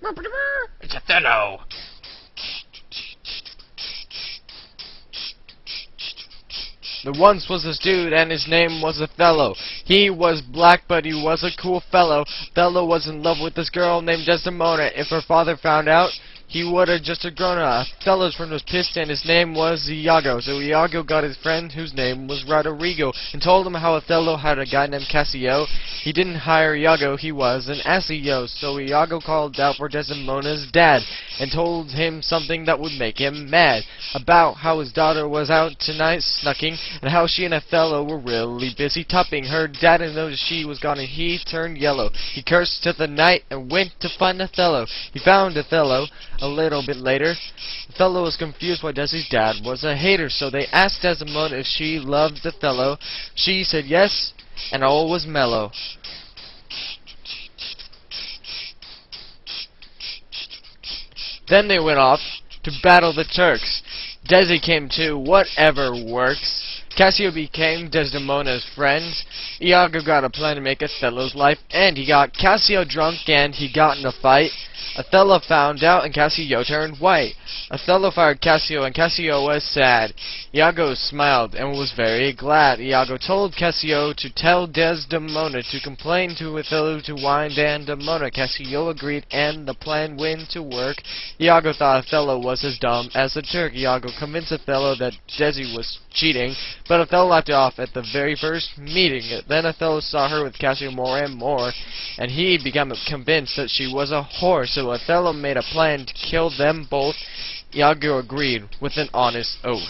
It's Othello. There once was this dude, and his name was Othello. He was black, but he was a cool fellow. Othello was in love with this girl named Desdemona. If her father found out, he would have just grown up. Othello's friend was pissed, and his name was Iago. So Iago got his friend, whose name was Roderigo, and told him how Othello had a guy named Cassio. He didn't hire Iago, he was an SEO. So Iago called out for Desdemona's dad, and told him something that would make him mad, about how his daughter was out tonight snucking, and how she and Othello were really busy tupping. Her dad noticed she was gone, and he turned yellow. He cursed to the night and went to find Othello. He found Othello a little bit later. Othello was confused why Desi's dad was a hater, so they asked Desdemona if she loved Othello. She said yes, and all was mellow. Then they went off to battle the Turks. Desi came too, whatever works. Cassio became Desdemona's friend. Iago got a plan to make Othello's life end. He got Cassio drunk and he got in a fight. Othello found out and Cassio turned white. Othello fired Cassio and Cassio was sad. Iago smiled and was very glad. Iago told Cassio to tell Desdemona to complain to Othello to wind Desdemona. Cassio agreed and the plan went to work. Iago thought Othello was as dumb as a Turk. Iago convinced Othello that Desi was cheating, but Othello left it off at the very first meeting. Then Othello saw her with Cassio more and more, and he became convinced that she was a whore. So Othello made a plan to kill them both. Iago agreed with an honest oath.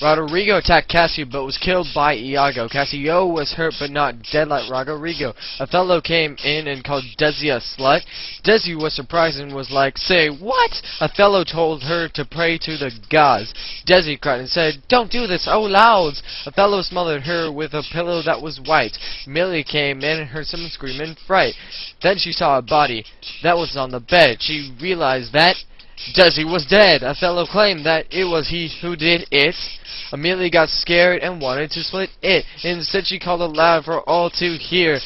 Roderigo attacked Cassio but was killed by Iago. Cassio was hurt but not dead like Roderigo. Othello came in and called Desi a slut. Desi was surprised and was like, "Say what?" Othello told her to pray to the gods. Desi cried and said, "Don't do this, oh louds!" Othello smothered her with a pillow that was white. Millie came in and heard someone scream in fright. Then she saw a body that was on the bed. She realized that Desi was dead. Othello claimed that it was he who did it. Amelia got scared and wanted to split it. Instead, she called aloud for all to hear,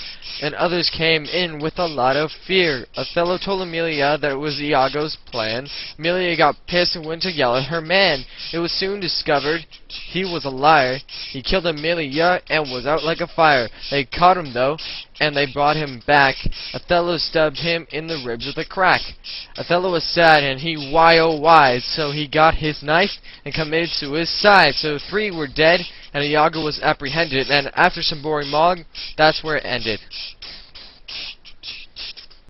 and others came in with a lot of fear. Othello told Amelia that it was Iago's plan. Amelia got pissed and went to yell at her man. It was soon discovered he was a liar. He killed Amelia and was out like a fire. They caught him, though, and they brought him back. Othello stabbed him in the ribs with a crack. Othello was sad, and he why, so he got his knife and committed suicide. So 3 were dead, and Iago was apprehended, and after some boring monologue, that's where it ended.